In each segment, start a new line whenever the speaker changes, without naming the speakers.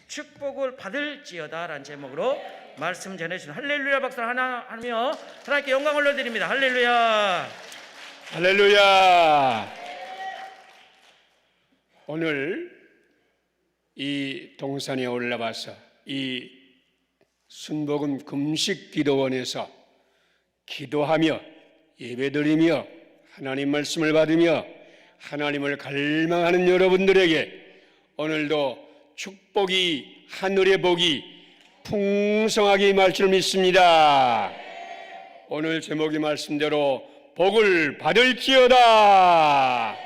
축복을 받을지어다 라는 제목으로 말씀 전해주신 할렐루야 박수 하나 하며 하나님께 영광 올려드립니다. 할렐루야,
할렐루야. 오늘 이 동산에 올라와서 이 순복음 금식 기도원에서 기도하며 예배드리며 하나님 말씀을 받으며 하나님을 갈망하는 여러분들에게 오늘도 축복이, 하늘의 복이 풍성하게 임할 줄 믿습니다. 오늘 제목의 말씀대로 복을 받을지어다,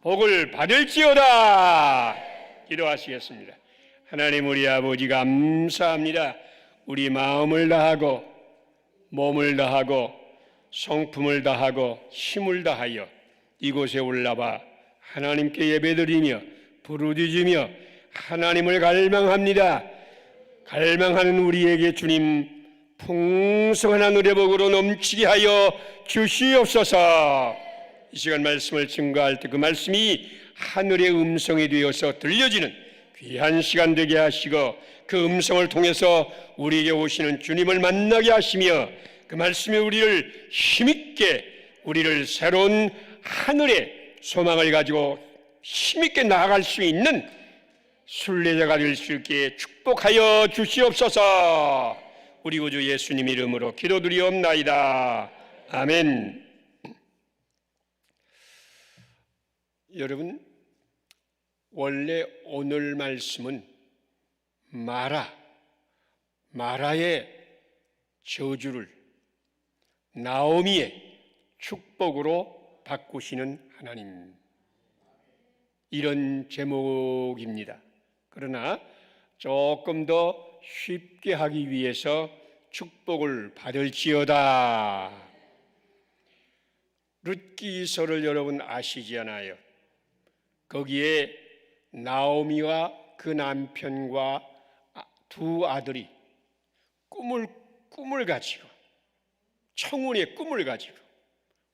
복을 받을지어다 기도하시겠습니다. 하나님 우리 아버지 감사합니다. 우리 마음을 다하고 몸을 다하고 성품을 다하고 힘을 다하여 이곳에 올라와 하나님께 예배드리며 부르짖으며 하나님을 갈망합니다. 갈망하는 우리에게 주님 풍성한 하늘의 복으로 넘치게 하여 주시옵소서. 이 시간 말씀을 증거할 때 그 말씀이 하늘의 음성이 되어서 들려지는 귀한 시간 되게 하시고 그 음성을 통해서 우리에게 오시는 주님을 만나게 하시며 그 말씀이 우리를 힘있게, 우리를 새로운 하늘의 소망을 가지고 힘있게 나아갈 수 있는 순례자가 될 수 있게 축복하여 주시옵소서. 우리 구주 예수님 이름으로 기도드리옵나이다. 아멘. 여러분, 원래 오늘 말씀은 마라의 저주를 나오미의 축복으로 바꾸시는 하나님, 이런 제목입니다. 그러나 조금 더 쉽게 하기 위해서 축복을 받을지어다. 룻기서를 여러분 아시지 않아요? 거기에 나오미와 그 남편과 두 아들이 꿈을 가지고, 청혼의 꿈을 가지고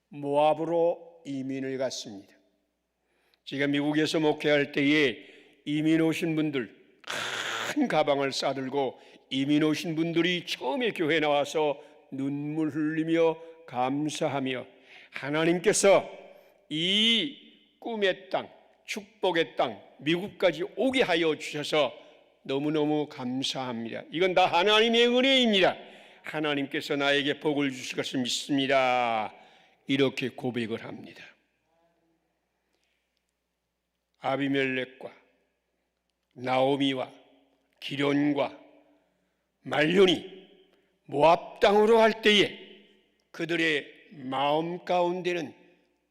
모압으로 이민을 갔습니다. 제가 미국에서 목회할 때에 이민 오신 분들, 큰 가방을 싸들고 이민 오신 분들이 처음에 교회에 나와서 눈물 흘리며 감사하며 하나님께서 이 꿈의 땅, 축복의 땅, 미국까지 오게 하여 주셔서 너무너무 감사합니다. 이건 다 하나님의 은혜입니다. 하나님께서 나에게 복을 주실 것을 믿습니다. 이렇게 고백을 합니다. 아비멜렉과 나오미와 기련과 말론이 모압 땅으로 갈 때에 그들의 마음 가운데는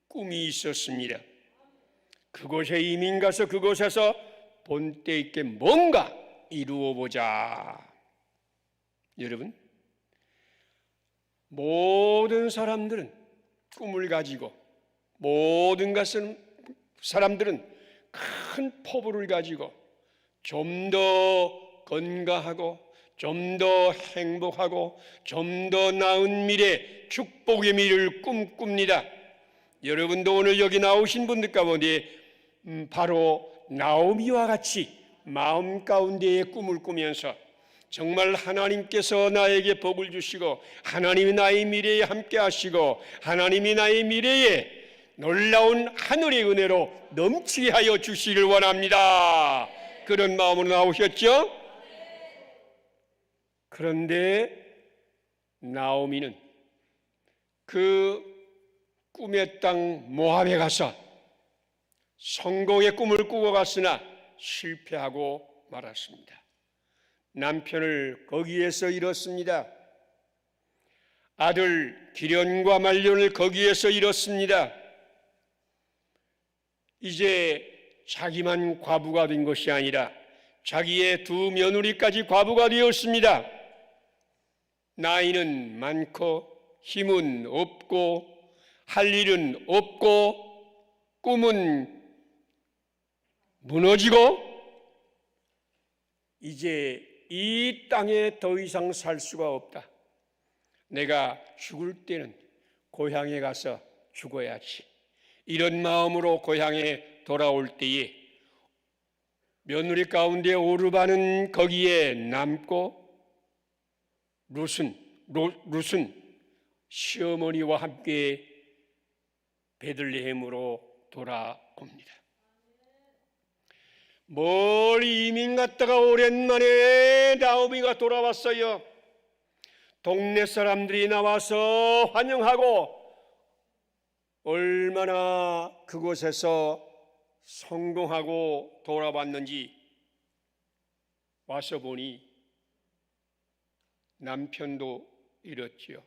꿈이 있었습니다. 그곳에 이민 가서 그곳에서 본때 있게 뭔가 이루어 보자. 여러분, 모든 사람들은 꿈을 가지고, 모든 사람들은 큰 포부를 가지고 좀 더 건강하고 좀 더 행복하고 좀 더 나은 미래, 축복의 미래를 꿈꿉니다. 여러분도 오늘 여기 나오신 분들 가운데 바로 나오미와 같이 마음 가운데의 꿈을 꾸면서 정말 하나님께서 나에게 복을 주시고 하나님이 나의 미래에 함께 하시고 하나님이 나의 미래에 놀라운 하늘의 은혜로 넘치게 하여 주시기를 원합니다. 그런 마음으로 나오셨죠? 그런데 나오미는 그 꿈의 땅 모압에 가서 성공의 꿈을 꾸고 갔으나 실패하고 말았습니다. 남편을 거기에서 잃었습니다. 아들 기련과 말론을 거기에서 잃었습니다. 이제 자기만 과부가 된 것이 아니라 자기의 두 며느리까지 과부가 되었습니다. 나이는 많고 힘은 없고 할 일은 없고 꿈은 무너지고 이제 이 땅에 더 이상 살 수가 없다. 내가 죽을 때는 고향에 가서 죽어야지. 이런 마음으로 고향에 돌아올 때에 며느리 가운데 오르반은 거기에 남고 룻은 시어머니와 함께 베들레헴으로 돌아옵니다. 멀리 이민 갔다가 오랜만에 나오미가 돌아왔어요. 동네 사람들이 나와서 환영하고 얼마나 그곳에서 성공하고 돌아왔는지 와서 보니 남편도 잃었지요.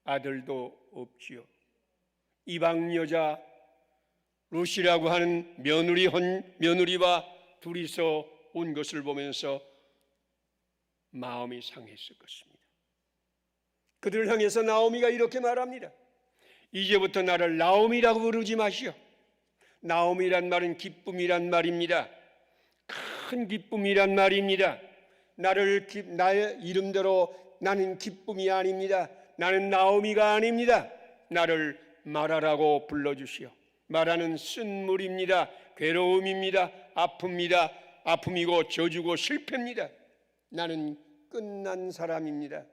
아들도 없지요. 이방 여자 룻이라고 하는 며느리와 둘이서 온 것을 보면서 마음이 상했을 것입니다. 그들을 향해서 나오미가 이렇게 말합니다. 이제부터 나를 나오미라고 부르지 마시오. 나오미란 말은 기쁨이란 말입니다. 큰 기쁨이란 말입니다. 나의 이름대로 나는 기쁨이 아닙니다. 나는 나오미가 아닙니다. 나를 마라라고 불러주시오. 마라는 쓴물입니다. 괴로움입니다. 아픕니다. 아픔이고 저주고 실패입니다. 나는 끝난 사람입니다.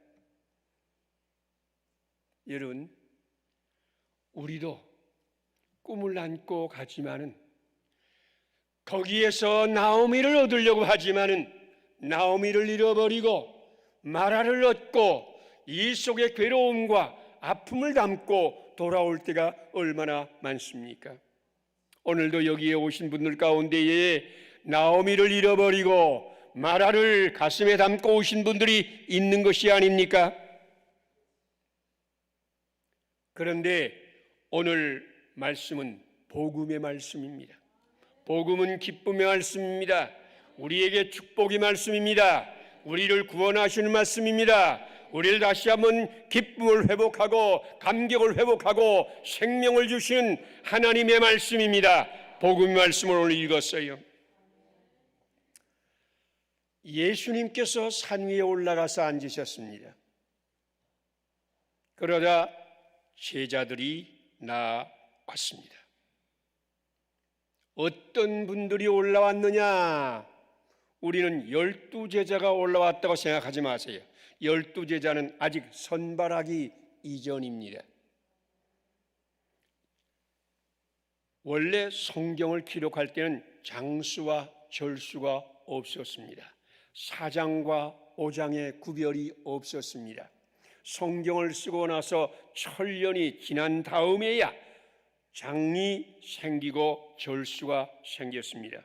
여러분, 우리도 꿈을 안고 가지만은 거기에서 나오미를 얻으려고 하지만은 나오미를 잃어버리고 마라를 얻고 이 속에 괴로움과 아픔을 담고 돌아올 때가 얼마나 많습니까? 오늘도 여기에 오신 분들 가운데에 나오미를 잃어버리고 마라를 가슴에 담고 오신 분들이 있는 것이 아닙니까? 그런데 오늘 말씀은 복음의 말씀입니다. 복음은 기쁨의 말씀입니다. 우리에게 축복의 말씀입니다. 우리를 구원하시는 말씀입니다. 우리를 다시 한번 기쁨을 회복하고 감격을 회복하고 생명을 주시는 하나님의 말씀입니다. 복음의 말씀을 오늘 읽었어요. 예수님께서 산 위에 올라가서 앉으셨습니다. 그러자 제자들이 나왔습니다. 어떤 분들이 올라왔느냐? 우리는 12제자가 올라왔다고 생각하지 마세요. 12제자는 아직 선발하기 이전입니다. 원래 성경을 기록할 때는 장수와 절수가 없었습니다. 4장과 5장의 구별이 없었습니다. 성경을 쓰고 나서 천년이 지난 다음에야 장이 생기고 절수가 생겼습니다.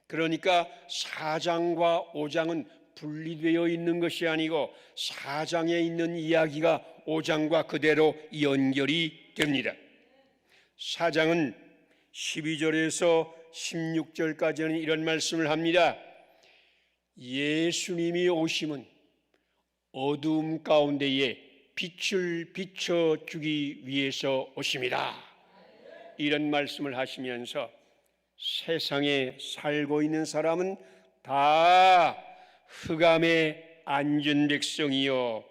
그러니까 4장과 5장은 분리되어 있는 것이 아니고 4장에 있는 이야기가 5장과 그대로 연결이 됩니다. 4장은 12절에서 16절까지는 이런 말씀을 합니다. 예수님이 오심은 어두움 가운데에 빛을 비춰주기 위해서 오심이다. 이런 말씀을 하시면서 세상에 살고 있는 사람은 다 흑암에 앉은 백성이요,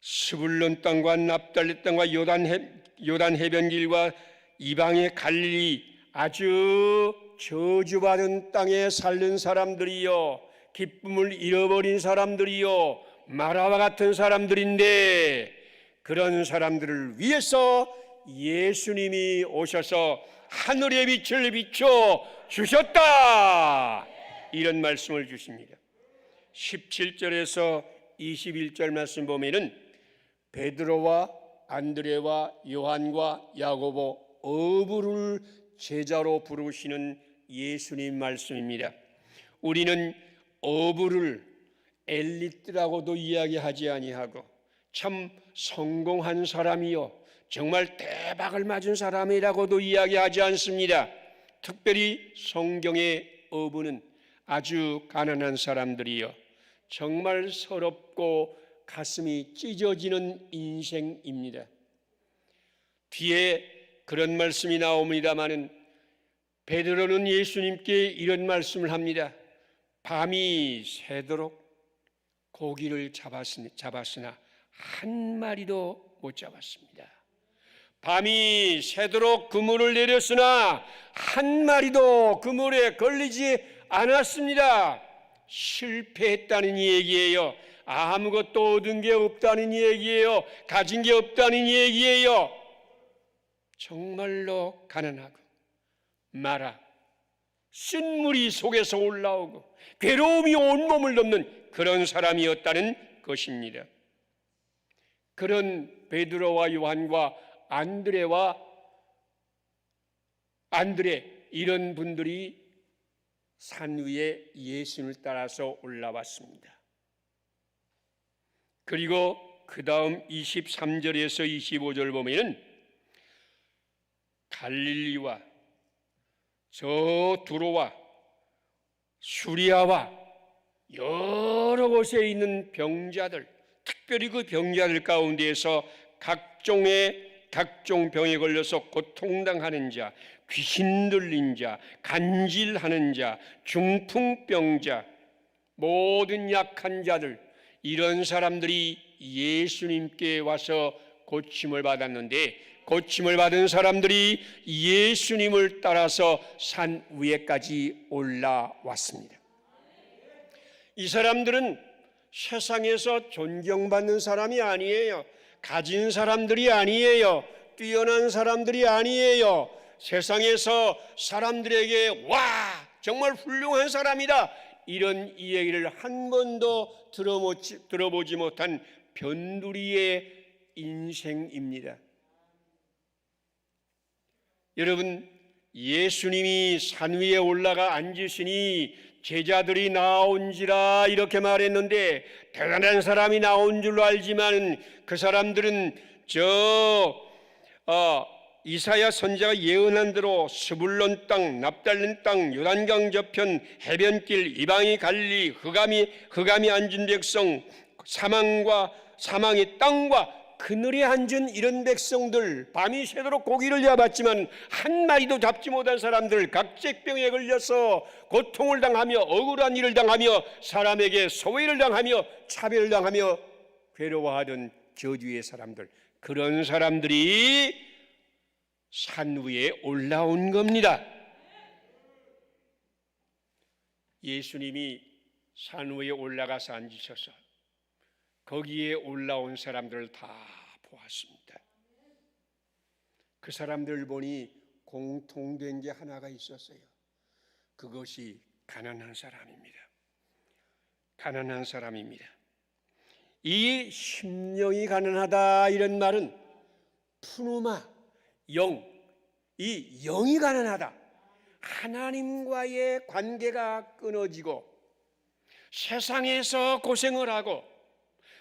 스불론 땅과 납달리 땅과 요단 해변길과 이방의 갈릴리 아주 저주받은 땅에 살는 사람들이요, 기쁨을 잃어버린 사람들이요, 마라와 같은 사람들인데 그런 사람들을 위해서 예수님이 오셔서 하늘의 빛을 비춰 주셨다. 이런 말씀을 주십니다. 17절에서 21절 말씀 보면은 베드로와 안드레와 요한과 야고보 어부를 제자로 부르시는 예수님 말씀입니다. 우리는 어부를 엘리트라고도 이야기하지 아니하고 참 성공한 사람이요, 정말 대박을 맞은 사람이라고도 이야기하지 않습니다. 특별히 성경의 어부는 아주 가난한 사람들이요, 정말 서럽고 가슴이 찢어지는 인생입니다. 뒤에 그런 말씀이 나옵니다마는 베드로는 예수님께 이런 말씀을 합니다. 밤이 새도록 고기를 잡았으나 한 마리도 못 잡았습니다. 밤이 새도록 그물을 내렸으나 한 마리도 그물에 걸리지 않았습니다. 실패했다는 얘기예요. 아무것도 얻은 게 없다는 얘기예요. 가진 게 없다는 얘기예요. 정말로 가난하고 마라 쓴물이 속에서 올라오고 괴로움이 온몸을 덮는 그런 사람이었다는 것입니다. 그런 베드로와 요한과 안드레 이런 분들이 산 위에 예수님을 따라서 올라왔습니다. 그리고 그 다음 23절에서 25절 보면은 갈릴리와 저 두로와 수리아와 여러 곳에 있는 병자들, 특별히 그 병자들 가운데에서 각종 병에 걸려서 고통당하는 자, 귀신 들린 자, 간질하는 자, 중풍병자, 모든 약한 자들, 이런 사람들이 예수님께 와서 고침을 받았는데, 고침을 받은 사람들이 예수님을 따라서 산 위에까지 올라왔습니다. 이 사람들은 세상에서 존경받는 사람이 아니에요. 가진 사람들이 아니에요. 뛰어난 사람들이 아니에요. 세상에서 사람들에게 와 정말 훌륭한 사람이다 이런 이야기를 한 번도 들어보지 못한 변두리의 인생입니다. 여러분, 예수님이 산 위에 올라가 앉으시니 제자들이 나온지라 이렇게 말했는데, 대단한 사람이 나온 줄로 알지만 그 사람들은 이사야 선지자가 예언한 대로 스불론 땅, 납달린 땅, 요단강 저편, 해변길, 이방이 갈릴리, 흑암이 앉은 백성, 사망의 땅과 그늘에 앉은 이런 백성들, 밤이 새도록 고기를 잡았지만 한 마리도 잡지 못한 사람들, 각색병에 걸려서 고통을 당하며 억울한 일을 당하며 사람에게 소외를 당하며 차별을 당하며 괴로워하던 저주의 사람들, 그런 사람들이 산 위에 올라온 겁니다. 예수님이 산 위에 올라가서 앉으셔서 거기에 올라온 사람들을 다 보았습니다. 그 사람들 보니 공통된 게 하나가 있었어요. 그것이 가난한 사람입니다. 가난한 사람입니다. 이 심령이 가난하다 이런 말은 푸누마, 이 영이 가난하다. 하나님과의 관계가 끊어지고 세상에서 고생을 하고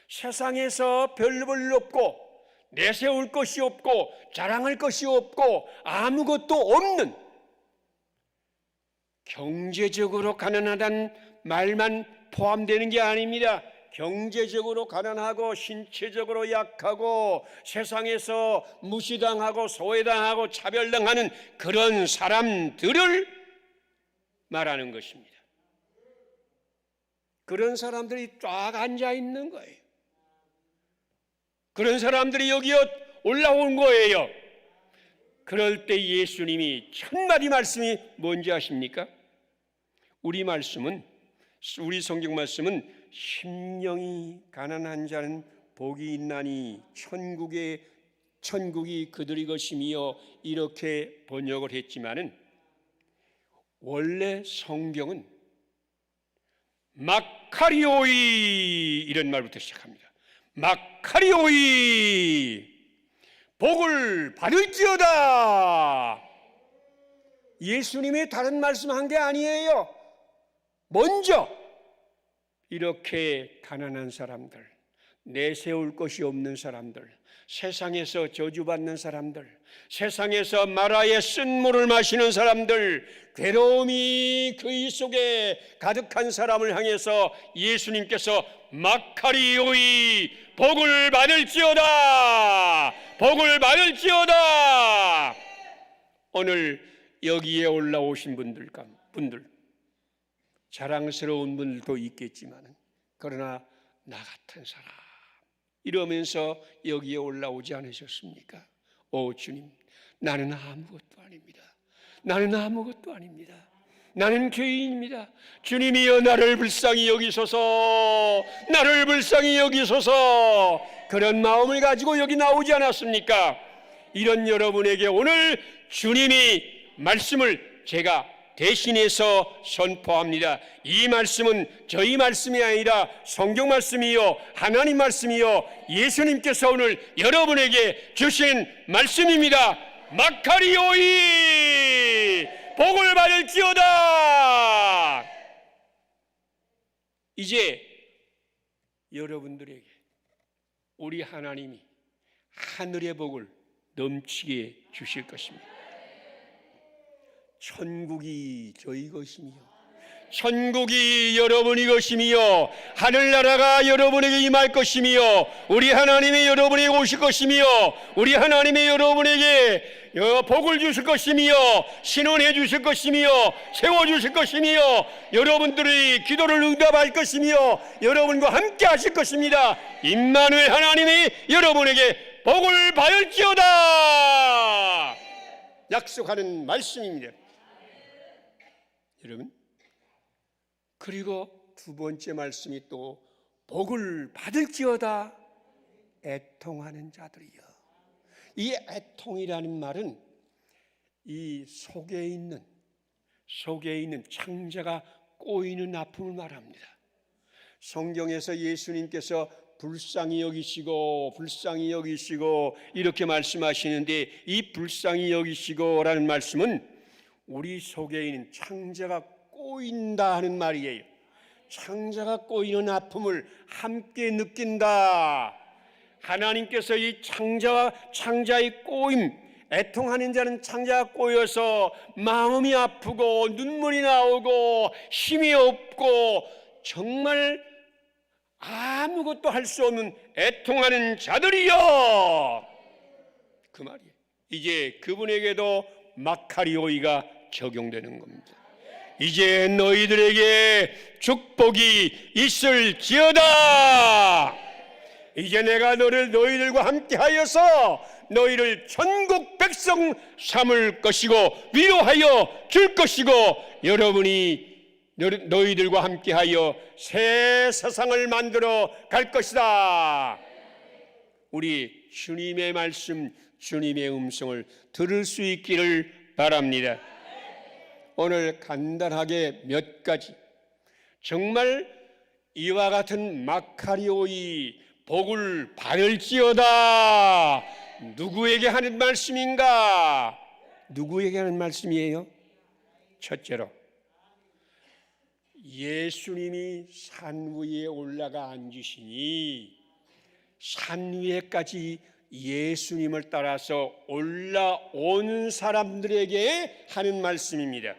세상에서 별 볼 없고 내세울 것이 없고 자랑할 것이 없고 아무것도 없는, 경제적으로 가난하다는 말만 포함되는 게 아닙니다. 경제적으로 가난하고 신체적으로 약하고 세상에서 무시당하고 소외당하고 차별당하는 그런 사람들을 말하는 것입니다. 그런 사람들이 쫙 앉아 있는 거예요. 그런 사람들이 여기에 올라온 거예요. 그럴 때 예수님이 첫 마디 말씀이 뭔지 아십니까? 우리 성경 말씀은 심령이 가난한 자는 복이 있나니 천국이 그들의 것이며 이렇게 번역을 했지만은 원래 성경은 마카리오이 이런 말부터 시작합니다. 마카리오이 복을 받을지어다. 예수님이 다른 말씀한 게 아니에요. 먼저 이렇게 가난한 사람들, 내세울 것이 없는 사람들, 세상에서 저주받는 사람들, 세상에서 마라의 쓴물을 마시는 사람들, 괴로움이 그의 속에 가득한 사람을 향해서 예수님께서 마카리오이 복을 받을지어다, 복을 받을지어다. 오늘 여기에 올라오신 분들 자랑스러운 분들도 있겠지만 그러나 나 같은 사람 이러면서 여기에 올라오지 않으셨습니까? 오 주님, 나는 아무것도 아닙니다. 나는 아무것도 아닙니다. 나는 죄인입니다. 주님이여 나를 불쌍히 여기소서, 나를 불쌍히 여기소서. 그런 마음을 가지고 여기 나오지 않았습니까? 이런 여러분에게 오늘 주님이 말씀을 제가 대신해서 선포합니다. 이 말씀은 저희 말씀이 아니라 성경 말씀이요, 하나님 말씀이요, 예수님께서 오늘 여러분에게 주신 말씀입니다. 마카리오이 복을 받을지어다. 이제 여러분들에게 우리 하나님이 하늘의 복을 넘치게 주실 것입니다. 천국이 저희 것이며 천국이 여러분이 것이며 하늘나라가 여러분에게 임할 것이며 우리 하나님이 여러분에게 오실 것이며 우리 하나님이 여러분에게 복을 주실 것이며 신원해 주실 것이며 세워주실 것이며 여러분들의 기도를 응답할 것이며 여러분과 함께 하실 것입니다. 임마누엘 하나님이 여러분에게 복을 받을지어다 약속하는 말씀입니다. 여러분, 그리고 두 번째 말씀이 또 복을 받을지어다 애통하는 자들이여. 이 애통이라는 말은 이 속에 있는 창자가 꼬이는 아픔을 말합니다. 성경에서 예수님께서 불쌍히 여기시고 이렇게 말씀하시는데 이 불쌍히 여기시고라는 말씀은 우리 속에 있는 창자가 꼬인다 하는 말이에요. 창자가 꼬이는 아픔을 함께 느낀다. 하나님께서 이 창자의 꼬임, 애통하는 자는 창자가 꼬여서 마음이 아프고 눈물이 나오고 힘이 없고 정말 아무것도 할 수 없는 애통하는 자들이여. 그 말이에요. 이제 그분에게도 마카리오이가 적용되는 겁니다. 이제 너희들에게 축복이 있을지어다. 이제 내가 너희들과 함께하여서 너희를 천국 백성 삼을 것이고 위로하여 줄 것이고 너희들과 함께하여 새 세상을 만들어 갈 것이다. 우리 주님의 말씀, 주님의 음성을 들을 수 있기를 바랍니다. 오늘 간단하게 몇 가지 정말 이와 같은 마카리오이 복을 받을지어다 누구에게 하는 말씀인가? 누구에게 하는 말씀이에요? 첫째로 예수님이 산 위에 올라가 앉으시니 산 위에까지 예수님을 따라서 올라온 사람들에게 하는 말씀입니다.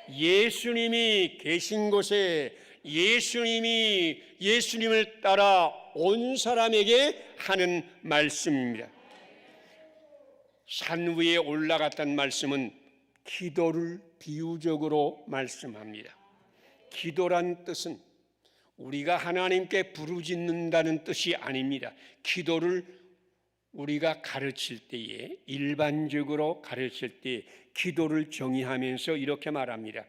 예수님이 계신 곳에 예수님을 따라 온 사람에게 하는 말씀입니다. 산 위에 올라갔다는 말씀은 기도를 비유적으로 말씀합니다. 기도란 뜻은 우리가 하나님께 부르짖는다는 뜻이 아닙니다. 기도를 우리가 가르칠 때에 일반적으로 가르칠 때 기도를 정의하면서 이렇게 말합니다.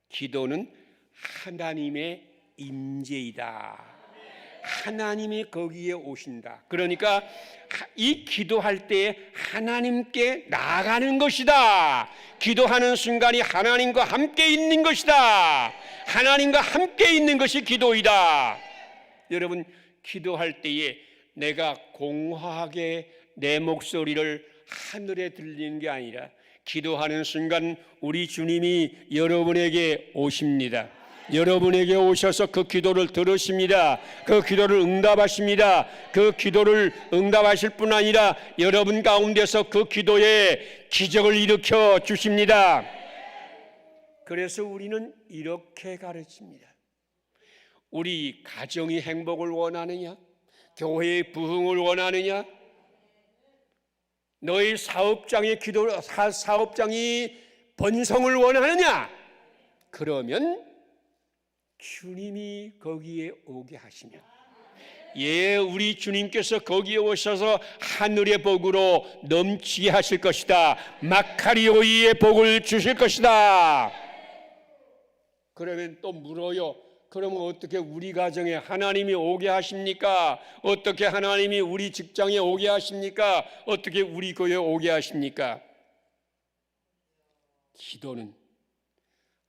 기도는 하나님의 임재이다. 하나님이 거기에 오신다. 그러니까 이 기도할 때 하나님께 나아가는 것이다. 기도하는 순간이 하나님과 함께 있는 것이다. 하나님과 함께 있는 것이 기도이다. 여러분, 기도할 때에 내가 공허하게 내 목소리를 하늘에 들리는 게 아니라 기도하는 순간 우리 주님이 여러분에게 오십니다. 여러분에게 오셔서 그 기도를 들으십니다. 그 기도를 응답하십니다. 그 기도를 응답하실 뿐 아니라 여러분 가운데서 그 기도에 기적을 일으켜 주십니다. 그래서 우리는 이렇게 가르칩니다. 우리 가정이 행복을 원하느냐? 교회의 부흥을 원하느냐? 너희 사업장이 번성을 원하느냐? 그러면 주님이 거기에 오게 하시면 예, 우리 주님께서 거기에 오셔서 하늘의 복으로 넘치게 하실 것이다. 마카리오이의 복을 주실 것이다. 그러면 또 물어요. 그러면 어떻게 우리 가정에 하나님이 오게 하십니까? 어떻게 하나님이 우리 직장에 오게 하십니까? 어떻게 우리 교회에 오게 하십니까? 기도는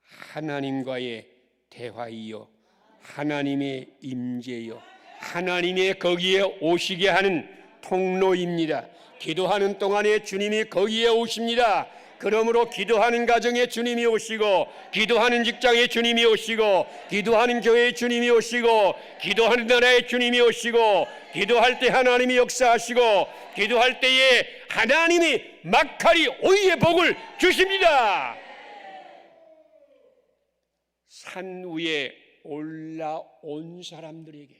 하나님과의 대화이요, 하나님의 임재요, 하나님의 거기에 오시게 하는 통로입니다. 기도하는 동안에 주님이 거기에 오십니다. 그러므로 기도하는 가정에 주님이 오시고, 기도하는 직장에 주님이 오시고, 기도하는 교회에 주님이 오시고, 기도하는 나라에 주님이 오시고, 기도할 때 하나님이 역사하시고, 기도할 때에 하나님이 마카리 오이의 복을 주십니다. 산 위에 올라온 사람들에게,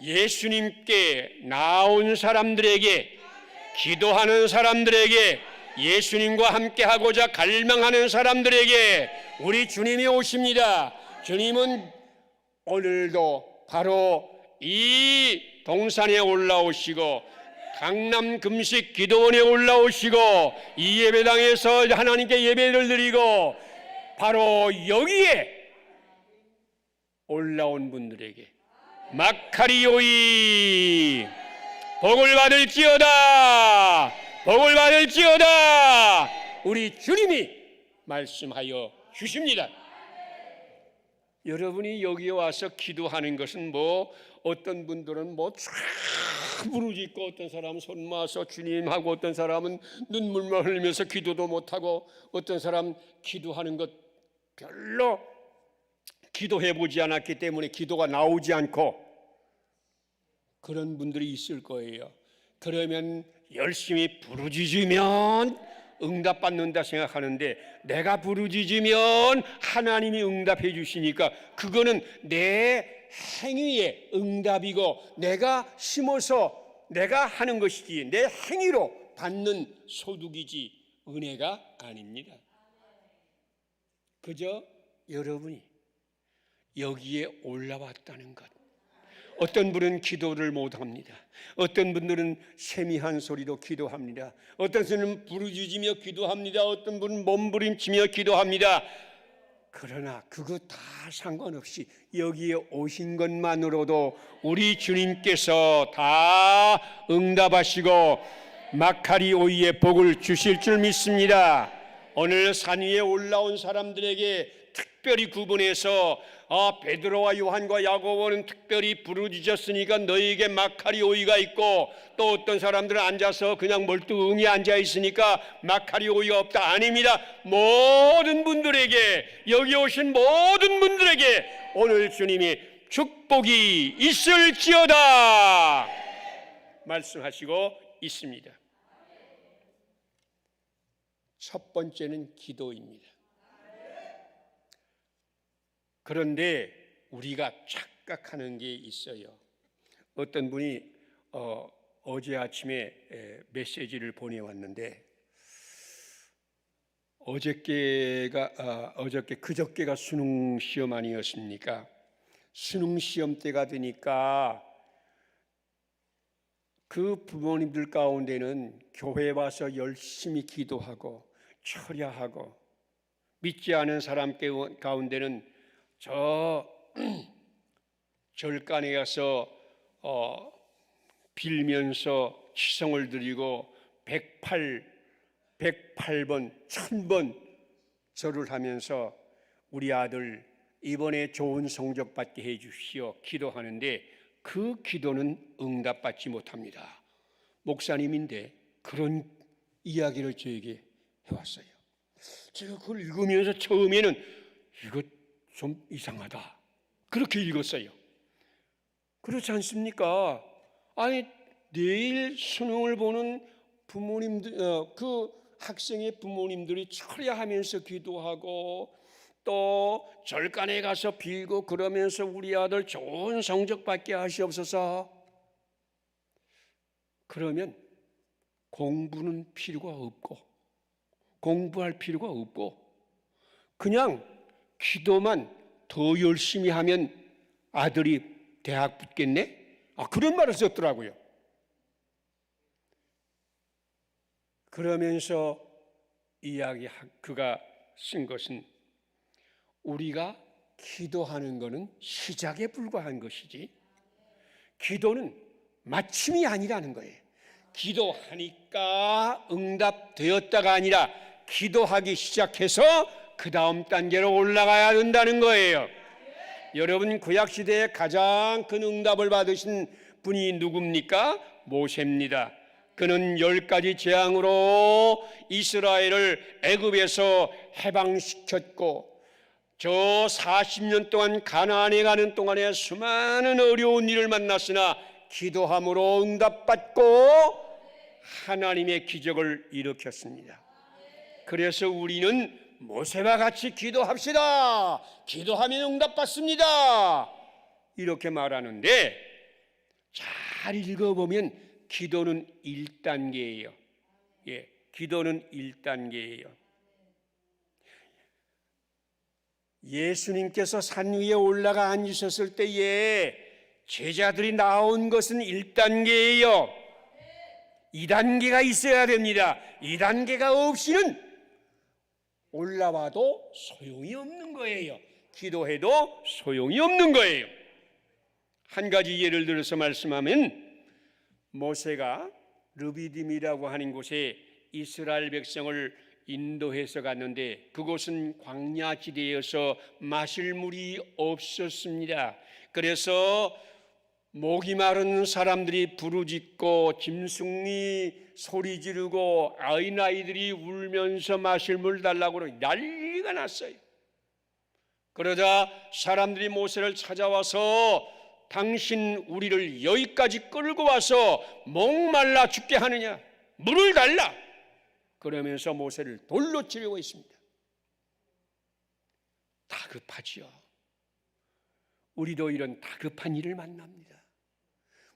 예수님께 나온 사람들에게, 기도하는 사람들에게, 예수님과 함께 하고자 갈망하는 사람들에게 우리 주님이 오십니다. 주님은 오늘도 바로 이 동산에 올라오시고, 강남 금식 기도원에 올라오시고, 이 예배당에서 하나님께 예배를 드리고, 바로 여기에 올라온 분들에게 마카리오이 복을 받을지어다, 복을 받을지어다, 우리 주님이 말씀하여 주십니다. 여러분이 여기에 와서 기도하는 것은 어떤 분들은 쫙 부르짖고, 어떤 사람은 손 모아서 주님하고, 어떤 사람은 눈물만 흘리면서 기도도 못하고, 어떤 사람 기도하는 것 별로 기도해보지 않았기 때문에 기도가 나오지 않고, 그런 분들이 있을 거예요. 그러면 열심히 부르짖으면 응답받는다 생각하는데, 내가 부르짖으면 하나님이 응답해 주시니까 그거는 내 행위의 응답이고, 내가 심어서 내가 하는 것이지 내 행위로 받는 소득이지 은혜가 아닙니다. 그저 여러분이 여기에 올라왔다는 것. 어떤 분은 기도를 못합니다. 어떤 분들은 세미한 소리로 기도합니다. 어떤 분은 부르짖으며 기도합니다. 어떤 분은 몸부림치며 기도합니다. 그러나 그거 다 상관없이 여기에 오신 것만으로도 우리 주님께서 다 응답하시고 마카리 오이의 복을 주실 줄 믿습니다. 오늘 산 위에 올라온 사람들에게 특별히 구분해서 베드로와 요한과 야고보는 특별히 부르짖었으니까 너희에게 마카리 오이가 있고, 또 어떤 사람들은 앉아서 그냥 멀뚱히 앉아 있으니까 마카리 오이가 없다. 아닙니다. 모든 분들에게, 여기 오신 모든 분들에게 오늘 주님이 축복이 있을지어다 말씀하시고 있습니다. 첫 번째는 기도입니다. 그런데 우리가 착각하는 게 있어요. 어떤 분이 어제 아침에 메시지를 보내왔는데, 그저께가 수능 시험 아니었습니까? 수능 시험 때가 되니까 그 부모님들 가운데는 교회 와서 열심히 기도하고 철야하고, 믿지 않은 사람 가운데는 저 절간에 가서 빌면서 치성을 드리고 108번 1000번 절을 하면서 우리 아들 이번에 좋은 성적 받게 해 주시오 기도하는데, 그 기도는 응답받지 못합니다. 목사님인데 그런 이야기를 저에게 해왔어요. 제가 그걸 읽으면서 처음에는 이거 좀 이상하다 그렇게 읽었어요. 그렇지 않습니까? 아니, 내일 수능을 보는 부모님들, 그 학생의 부모님들이 철야하면서 기도하고 또 절간에 가서 빌고 그러면서 우리 아들 좋은 성적 받게 하시옵소서. 그러면 공부는 필요가 없고, 공부할 필요가 없고, 그냥 기도만 더 열심히 하면 아들이 대학 붙겠네? 그런 말을 썼더라고요. 그러면서 그가 쓴 것은 우리가 기도하는 것은 시작에 불과한 것이지 기도는 마침이 아니라는 거예요. 기도하니까 응답되었다가 아니라 기도하기 시작해서 그 다음 단계로 올라가야 된다는 거예요. 여러분, 구약시대에 가장 큰 응답을 받으신 분이 누굽니까? 모세입니다. 그는 10가지 재앙으로 이스라엘을 애굽에서 해방시켰고 저 40년 동안 가나안에 가는 동안에 수많은 어려운 일을 만났으나 기도함으로 응답받고 하나님의 기적을 일으켰습니다. 그래서 우리는 모세와 같이 기도합시다. 기도하면 응답받습니다. 이렇게 말하는데 잘 읽어보면 기도는 1단계예요. 기도는 1단계예요. 예수님께서 산 위에 올라가 앉으셨을 때에 제자들이 나온 것은 1단계예요. 2단계가 있어야 됩니다. 2단계가 없이는 올라와도 소용이 없는 거예요. 기도해도 소용이 없는 거예요. 한 가지 예를 들어서 말씀하면 모세가 르비딤이라고 하는 곳에 이스라엘 백성을 인도해서 갔는데 그곳은 광야지대여서 마실 물이 없었습니다. 그래서 목이 마른 사람들이 부르짖고 짐승이 소리 지르고 어린아이들이 울면서 마실 물 달라고 난리가 났어요. 그러자 사람들이 모세를 찾아와서 당신 우리를 여기까지 끌고 와서 목말라 죽게 하느냐, 물을 달라, 그러면서 모세를 돌로 치려고 했습니다. 다급하지요. 우리도 이런 다급한 일을 만납니다.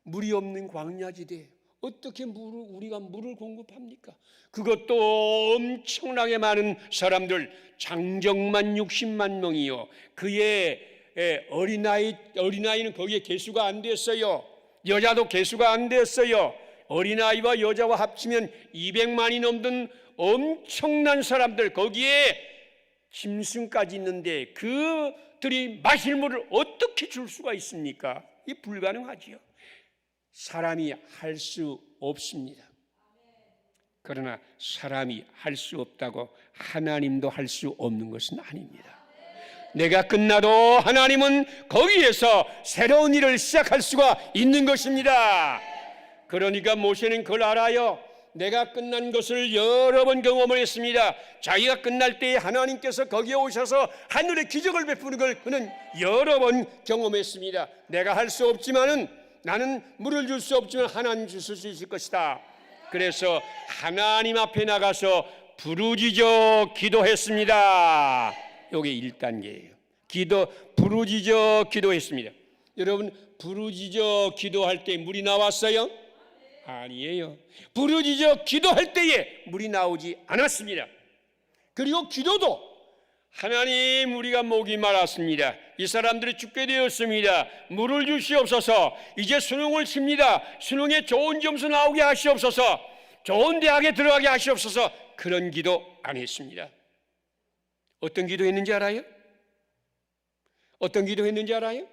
물이 없는 광야지대에 어떻게 우리가 물을 공급합니까? 그것도 엄청나게 많은 사람들, 장정만 60만 명이요. 그의 어린아이는 거기에 개수가 안 됐어요. 여자도 개수가 안 됐어요. 어린아이와 여자와 합치면 200만이 넘는 엄청난 사람들, 거기에 짐승까지 있는데 그들이 마실 물을 어떻게 줄 수가 있습니까? 이 불가능하지요. 사람이 할 수 없습니다. 그러나 사람이 할 수 없다고 하나님도 할 수 없는 것은 아닙니다. 내가 끝나도 하나님은 거기에서 새로운 일을 시작할 수가 있는 것입니다. 그러니까 모세는 그걸 알아요. 내가 끝난 것을 여러 번 경험을 했습니다. 자기가 끝날 때에 하나님께서 거기에 오셔서 하늘의 기적을 베푸는 걸 그는 여러 번 경험했습니다. 내가 할 수 없지만은, 나는 물을 줄 수 없지만 하나님 주실 수 있을 것이다. 그래서 하나님 앞에 나가서 부르짖어 기도했습니다. 이게 1단계예요. 부르짖어 기도했습니다. 여러분, 부르짖어 기도할 때 물이 나왔어요? 아니에요. 부르짖어 기도할 때에 물이 나오지 않았습니다. 그리고 기도도 하나님, 우리가 목이 말랐습니다. 이 사람들이 죽게 되었습니다. 물을 주시옵소서. 이제 수능을 칩니다. 수능에 좋은 점수 나오게 하시옵소서. 좋은 대학에 들어가게 하시옵소서. 그런 기도 안 했습니다. 어떤 기도 했는지 알아요? 어떤 기도 했는지 알아요?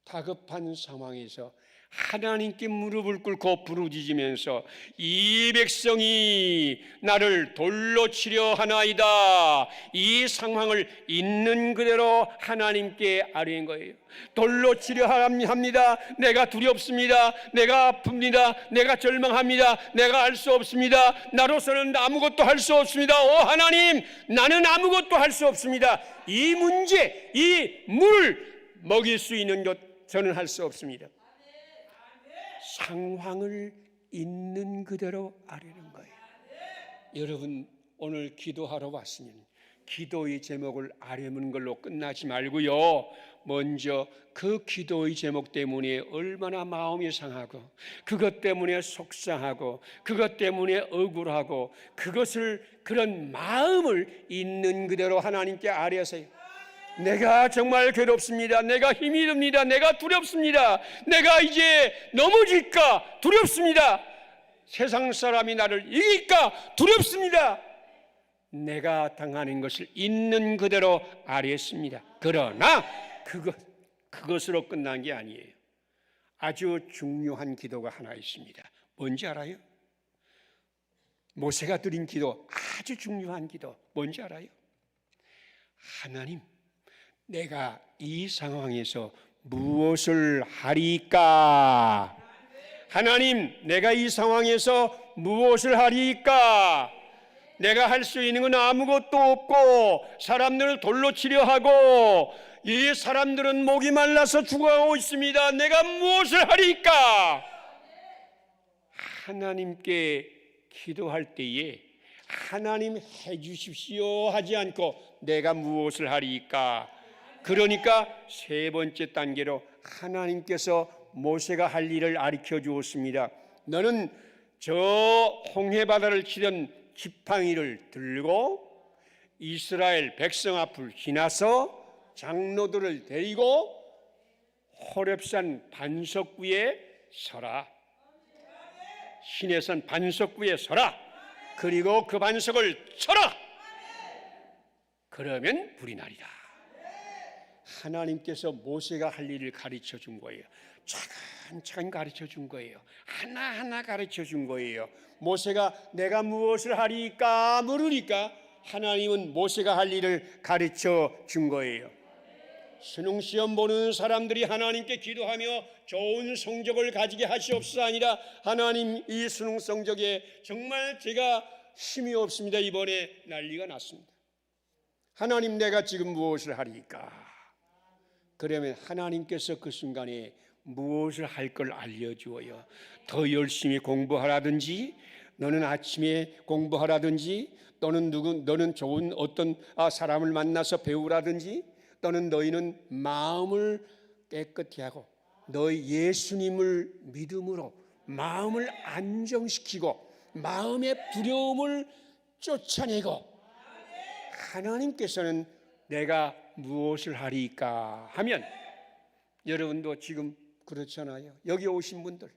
다급한 상황에서 하나님께 무릎을 꿇고 부르짖으면서 이 백성이 나를 돌로 치려 하나이다. 이 상황을 있는 그대로 하나님께 아뢰는 거예요. 돌로 치려 합니다. 내가 두렵습니다. 내가 아픕니다. 내가 절망합니다. 내가 할 수 없습니다. 나로서는 아무것도 할 수 없습니다. 오 하나님, 나는 아무것도 할 수 없습니다. 이 문제, 이 물 먹일 수 있는 것 저는 할 수 없습니다. 상황을 있는 그대로 아뢰는 거예요. 여러분, 오늘 기도하러 왔으면 기도의 제목을 아뢰는 걸로 끝나지 말고요, 먼저 그 기도의 제목 때문에 얼마나 마음이 상하고, 그것 때문에 속상하고, 그것 때문에 억울하고, 그런 마음을 있는 그대로 하나님께 아뢰세요. 내가 정말 괴롭습니다. 내가 힘이 듭니다. 내가 두렵습니다. 내가 이제 넘어질까 두렵습니다. 세상 사람이 나를 이길까 두렵습니다. 내가 당하는 것을 있는 그대로 아뢰었습니다. 그러나 그것으로 끝난 게 아니에요. 아주 중요한 기도가 하나 있습니다. 뭔지 알아요? 모세가 드린 기도, 아주 중요한 기도 뭔지 알아요? 하나님, 내가 이 상황에서 무엇을 하리까? 하나님, 내가 이 상황에서 무엇을 하리까? 내가 할 수 있는 건 아무것도 없고 사람들을 돌로 치려 하고 이 사람들은 목이 말라서 죽어가고 있습니다. 내가 무엇을 하리까? 하나님께 기도할 때에 하나님 해주십시오 하지 않고 내가 무엇을 하리까? 그러니까 세 번째 단계로 하나님께서 모세가 할 일을 가르쳐 주었습니다. 너는 저 홍해바다를 치던 지팡이를 들고 이스라엘 백성 앞을 지나서 장로들을 데리고 호렙산 반석 위에 서라. 시내산 반석 위에 서라. 그리고 그 반석을 쳐라. 그러면 불이 나리라. 하나님께서 모세가 할 일을 가르쳐 준 거예요. 차근차근 가르쳐 준 거예요. 하나하나 가르쳐 준 거예요. 모세가 내가 무엇을 하리까 물으니까 하나님은 모세가 할 일을 가르쳐 준 거예요. 수능시험 보는 사람들이 하나님께 기도하며 좋은 성적을 가지게 하시옵소서 아니라 하나님, 이 수능 성적에 정말 제가 힘이 없습니다. 이번에 난리가 났습니다. 하나님, 내가 지금 무엇을 하리까? 그러면 하나님께서 그 순간에 무엇을 할 걸 알려주어요. 더 열심히 공부하라든지, 너는 아침에 공부하라든지, 너는 좋은 어떤 사람을 만나서 배우라든지, 너희는 마음을 깨끗이 하고 너희 예수님을 믿음으로 마음을 안정시키고 마음의 두려움을 쫓아내고, 하나님께서는 내가 무엇을 하리까 하면, 여러분도 지금 그렇잖아요. 여기 오신 분들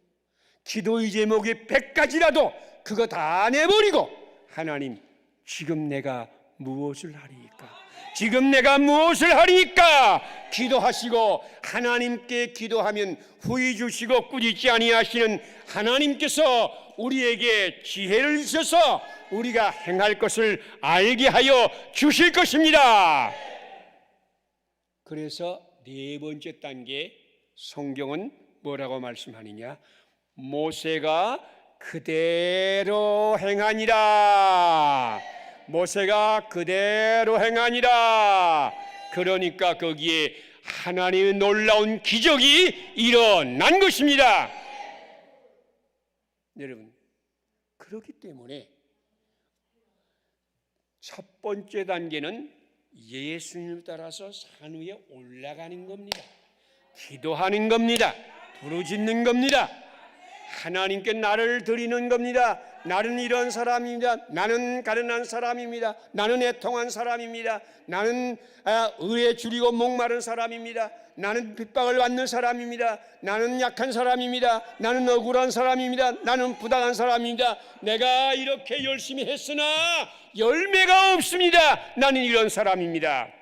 기도의 제목이 100가지라도 그거 다 내버리고 하나님, 지금 내가 무엇을 하리까? 지금 내가 무엇을 하리까? 기도하시고, 하나님께 기도하면 후히 주시고 꾸짖지 아니하시는 하나님께서 우리에게 지혜를 주셔서 우리가 행할 것을 알게 하여 주실 것입니다. 그래서 네 번째 단계 성경은 뭐라고 말씀하느냐? 모세가 그대로 행하니라. 모세가 그대로 행하니라. 그러니까 거기에 하나님의 놀라운 기적이 일어난 것입니다. 여러분, 그렇기 때문에 첫 번째 단계는 예수님을 따라서 산 위에 올라가는 겁니다. 기도하는 겁니다. 부르짖는 겁니다. 하나님께 나를 드리는 겁니다. 나는 이런 사람입니다. 나는 가련한 사람입니다. 나는 애통한 사람입니다. 나는 의에 줄이고 목마른 사람입니다. 나는 핍박을 받는 사람입니다. 나는 약한 사람입니다. 나는 억울한 사람입니다. 나는 부당한 사람입니다. 내가 이렇게 열심히 했으나 열매가 없습니다. 나는 이런 사람입니다.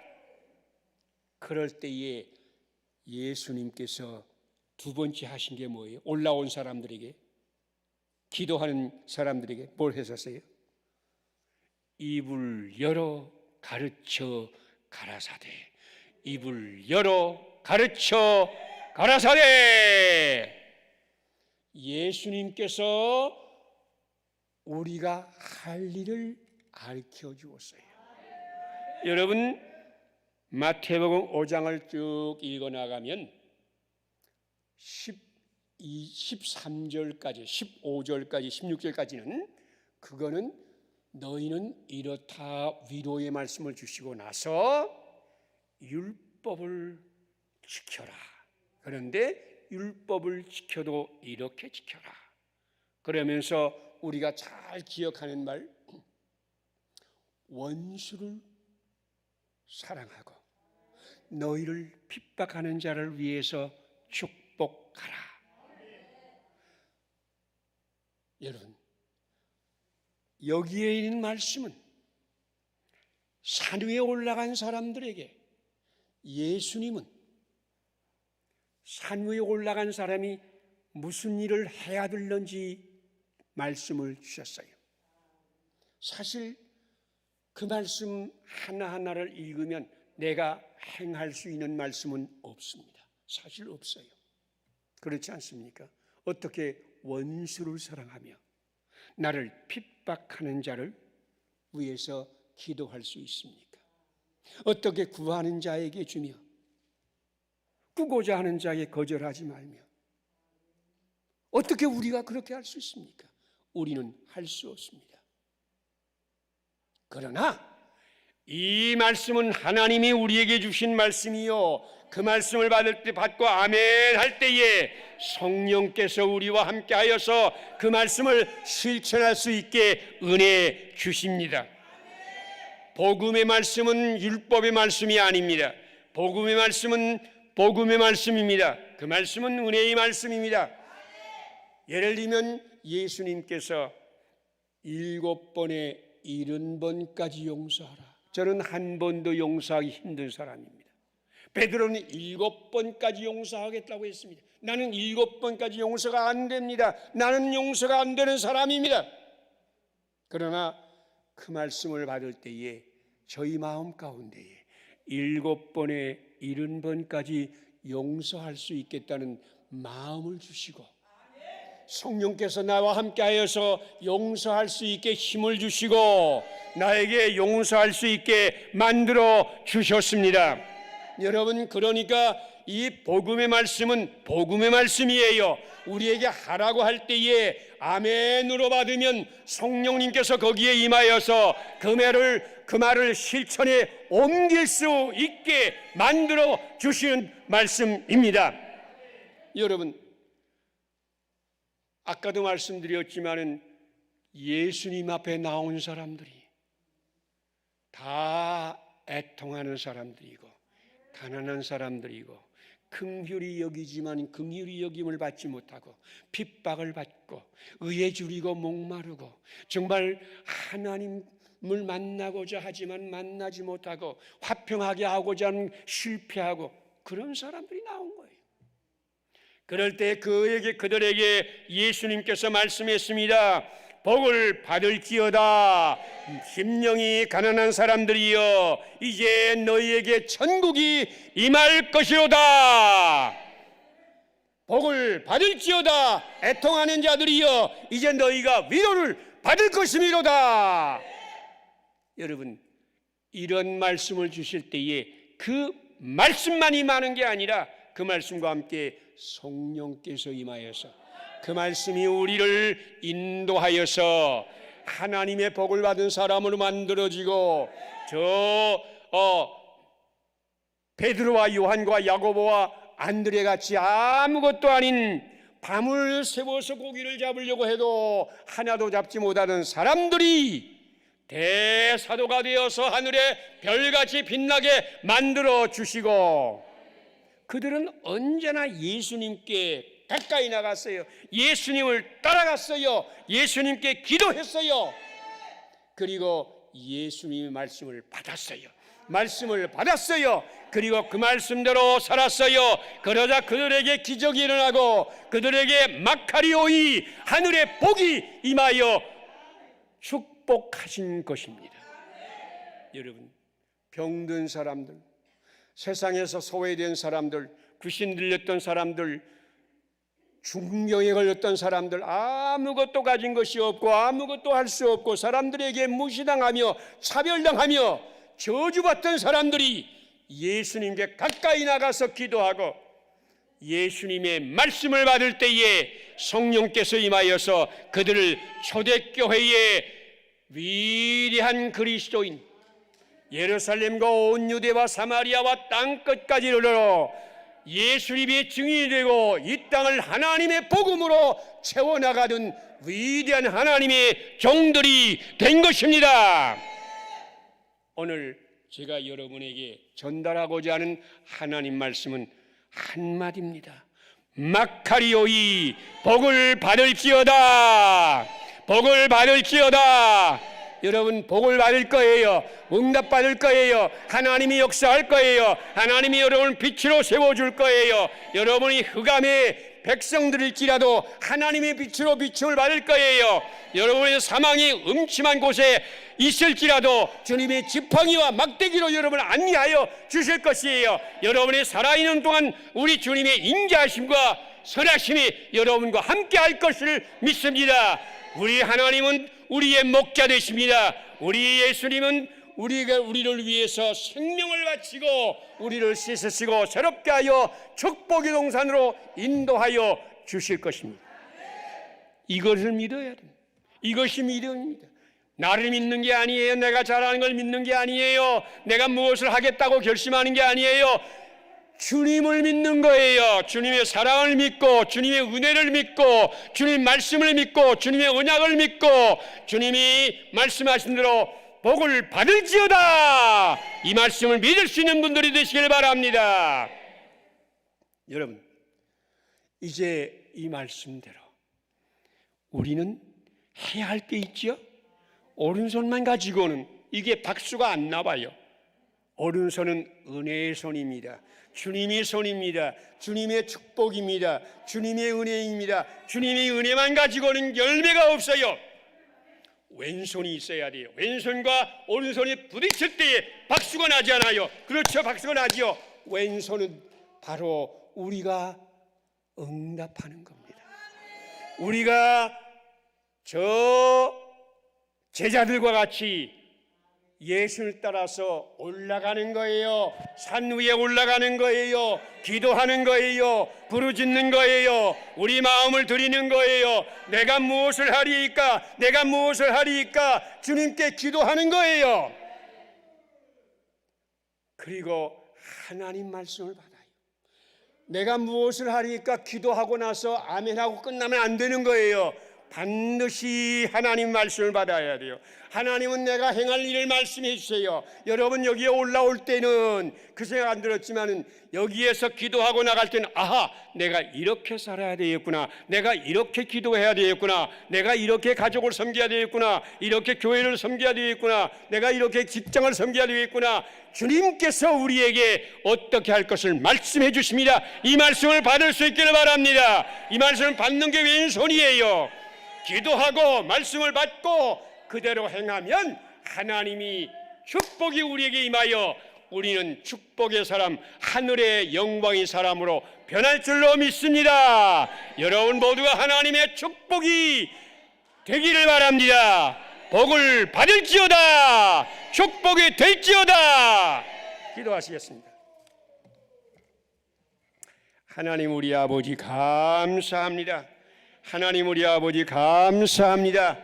그럴 때에 예수님께서 두 번째 하신 게 뭐예요? 올라온 사람들에게, 기도하는 사람들에게 뭘 하셨어요? 입을 열어 가르쳐 가라사대. 입을 열어 가르쳐 가라사대. 예수님께서 우리가 할 일을 가르쳐 주었어요. 여러분, 마태복음 5장을 쭉 읽어 나가면 13절까지, 15절까지, 16절까지는 그거는 너희는 이렇다 위로의 말씀을 주시고 나서 율법을 지켜라. 그런데 율법을 지켜도 이렇게 지켜라. 그러면서 우리가 잘 기억하는 말, 원수를 사랑하고 너희를 핍박하는 자를 위해서 축복하라. 여러분, 여기에 있는 말씀은 산 위에 올라간 사람들에게 예수님은 산 위에 올라간 사람이 무슨 일을 해야 될는지 말씀을 주셨어요. 사실 그 말씀 하나하나를 읽으면 내가 행할 수 있는 말씀은 없습니다. 사실 없어요. 그렇지 않습니까? 어떻게 원수를 사랑하며 나를 핍박하는 자를 위해서 기도할 수 있습니까? 어떻게 구하는 자에게 주며 꾸고자 하는 자에게 거절하지 말며 어떻게 우리가 그렇게 할 수 있습니까? 우리는 할 수 없습니다. 그러나 이 말씀은 하나님이 우리에게 주신 말씀이요, 그 말씀을 받고 아멘 할 때에 성령께서 우리와 함께 하여서 그 말씀을 실천할 수 있게 은혜 주십니다. 복음의 말씀은 율법의 말씀이 아닙니다. 복음의 말씀은 복음의 말씀입니다. 그 말씀은 은혜의 말씀입니다. 예를 들면 예수님께서 7번에 70번까지 용서하라. 저는 한 번도 용서하기 힘든 사람입니다. 베드로는 7번까지 용서하겠다고 했습니다. 나는 7번까지 용서가 안 됩니다. 나는 용서가 안 되는 사람입니다. 그러나 그 말씀을 받을 때에 저희 마음 가운데에 7번에 70번까지 용서할 수 있겠다는 마음을 주시고 성령께서 나와 함께 하여서 용서할 수 있게 힘을 주시고 나에게 용서할 수 있게 만들어 주셨습니다. 여러분, 그러니까 이 복음의 말씀은 복음의 말씀이에요. 우리에게 하라고 할 때에 아멘으로 받으면 성령님께서 거기에 임하여서 그 말을 실천에 옮길 수 있게 만들어 주시는 말씀입니다. 여러분, 아까도 말씀드렸지만은 예수님 앞에 나온 사람들이 다 애통하는 사람들이고 가난한 사람들이고 긍휼히 여기지만 긍휼히 여김을 받지 못하고 핍박을 받고 의에 줄이고 목마르고 정말 하나님을 만나고자 하지만 만나지 못하고 화평하게 하고자 하는 실패하고 그런 사람들이 나온 거예요. 그럴 때 그들에게 예수님께서 말씀했습니다. 복을 받을지어다. 심령이 가난한 사람들이여, 이제 너희에게 천국이 임할 것이로다. 복을 받을지어다. 애통하는 자들이여, 이제 너희가 위로를 받을 것이미로다. 여러분, 이런 말씀을 주실 때에 그 말씀만 임하는 게 아니라 그 말씀과 함께 성령께서 임하여서 그 말씀이 우리를 인도하여서 하나님의 복을 받은 사람으로 만들어지고 베드로와 요한과 야고보와 안드레 같이 아무것도 아닌 밤을 새워서 고기를 잡으려고 해도 하나도 잡지 못하는 사람들이 대사도가 되어서 하늘에 별같이 빛나게 만들어 주시고 그들은 언제나 예수님께 가까이 나갔어요. 예수님을 따라갔어요. 예수님께 기도했어요. 그리고 예수님의 말씀을 받았어요. 그리고 그 말씀대로 살았어요. 그러자 그들에게 기적이 일어나고 그들에게 마카리오이 하늘의 복이 임하여 축복하신 것입니다. 여러분, 병든 사람들, 세상에서 소외된 사람들, 귀신 들렸던 사람들, 중병에 걸렸던 사람들, 아무것도 가진 것이 없고 아무것도 할 수 없고 사람들에게 무시당하며 차별당하며 저주받던 사람들이 예수님께 가까이 나가서 기도하고 예수님의 말씀을 받을 때에 성령께서 임하여서 그들을 초대교회의 위대한 그리스도인, 예루살렘과 온 유대와 사마리아와 땅끝까지 이르러 예수님의 증인이 되고 이 땅을 하나님의 복음으로 채워나가던 위대한 하나님의 종들이 된 것입니다. 오늘 제가 여러분에게 전달하고자 하는 하나님 말씀은 한마디입니다. 마카리오이 복을 받을지어다. 복을 받을지어다. 여러분 복을 받을 거예요. 응답받을 거예요. 하나님이 역사할 거예요. 하나님이 여러분을 빛으로 세워줄 거예요. 여러분이 흑암의 백성들일지라도 하나님의 빛으로 비춤을 받을 거예요. 여러분의 사망이 음침한 곳에 있을지라도 주님의 지팡이와 막대기로 여러분을 안위하여 주실 것이에요. 여러분이 살아있는 동안 우리 주님의 인자하심과 선하심이 여러분과 함께 할 것을 믿습니다. 우리 하나님은 우리의 목자 되십니다. 우리 예수님은 우리를 위해서 생명을 바치고 우리를 씻으시고 새롭게 하여 축복의 동산으로 인도하여 주실 것입니다. 이것을 믿어야 됩니다. 이것이 믿음입니다. 나를 믿는 게 아니에요. 내가 잘하는 걸 믿는 게 아니에요. 내가 무엇을 하겠다고 결심하는 게 아니에요. 주님을 믿는 거예요. 주님의 사랑을 믿고 주님의 은혜를 믿고 주님 말씀을 믿고 주님의 언약을 믿고 주님이 말씀하신 대로 복을 받을지어다. 이 말씀을 믿을 수 있는 분들이 되시길 바랍니다. 여러분, 이제 이 말씀대로 우리는 해야 할 게 있죠. 오른손만 가지고는 이게 박수가 안 나와요. 오른손은 은혜의 손입니다. 주님의 손입니다. 주님의 축복입니다. 주님의 은혜입니다. 주님의 은혜만 가지고는 열매가 없어요. 왼손이 있어야 돼요. 왼손과 오른손이 부딪힐 때에 박수가 나지 않아요. 그렇죠, 박수가 나지요. 왼손은 바로 우리가 응답하는 겁니다. 우리가 저 제자들과 같이 예수를 따라서 올라가는 거예요. 산 위에 올라가는 거예요. 기도하는 거예요. 부르짖는 거예요. 우리 마음을 드리는 거예요. 내가 무엇을 하리이까? 내가 무엇을 하리이까? 주님께 기도하는 거예요. 그리고 하나님 말씀을 받아요. 내가 무엇을 하리이까? 기도하고 나서 아멘하고 끝나면 안 되는 거예요. 반드시 하나님 말씀을 받아야 돼요. 하나님은 내가 행할 일을 말씀해 주세요. 여러분 여기에 올라올 때는 그 생각 안 들었지만은 여기에서 기도하고 나갈 때는 아하, 내가 이렇게 살아야 되겠구나. 내가 이렇게 기도해야 되겠구나. 내가 이렇게 가족을 섬겨야 되겠구나. 이렇게 교회를 섬겨야 되겠구나. 내가 이렇게 직장을 섬겨야 되겠구나. 주님께서 우리에게 어떻게 할 것을 말씀해 주십니다. 이 말씀을 받을 수 있기를 바랍니다. 이 말씀을 받는 게 왼손이에요. 기도하고 말씀을 받고 그대로 행하면 하나님이 축복이 우리에게 임하여 우리는 축복의 사람, 하늘의 영광의 사람으로 변할 줄로 믿습니다. 여러분 모두가 하나님의 축복이 되기를 바랍니다. 복을 받을지어다. 축복이 될지어다. 기도하시겠습니다. 하나님 우리 아버지 감사합니다. 하나님 우리 아버지 감사합니다.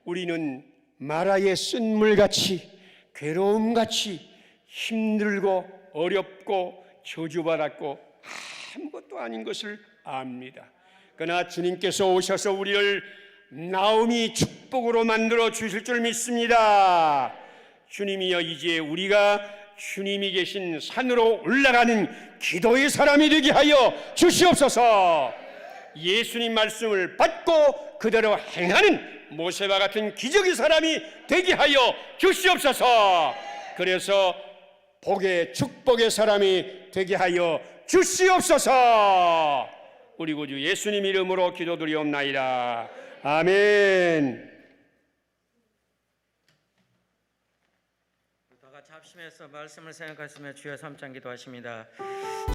우리는 마라의 쓴물같이 괴로움같이 힘들고 어렵고 저주받았고 아무것도 아닌 것을 압니다. 그러나 주님께서 오셔서 우리를 나음이 축복으로 만들어 주실 줄 믿습니다. 주님이여 이제 우리가 주님이 계신 산으로 올라가는 기도의 사람이 되게 하여 주시옵소서. 예수님 말씀을 받고 그대로 행하는 모세와 같은 기적의 사람이 되게 하여 주시옵소서. 그래서 복의 축복의 사람이 되게 하여 주시옵소서. 우리 구주 예수님 이름으로 기도드리옵나이다. 아멘.
다 같이 합심해서 말씀을 생각하시며 주여 삼창 기도하십니다.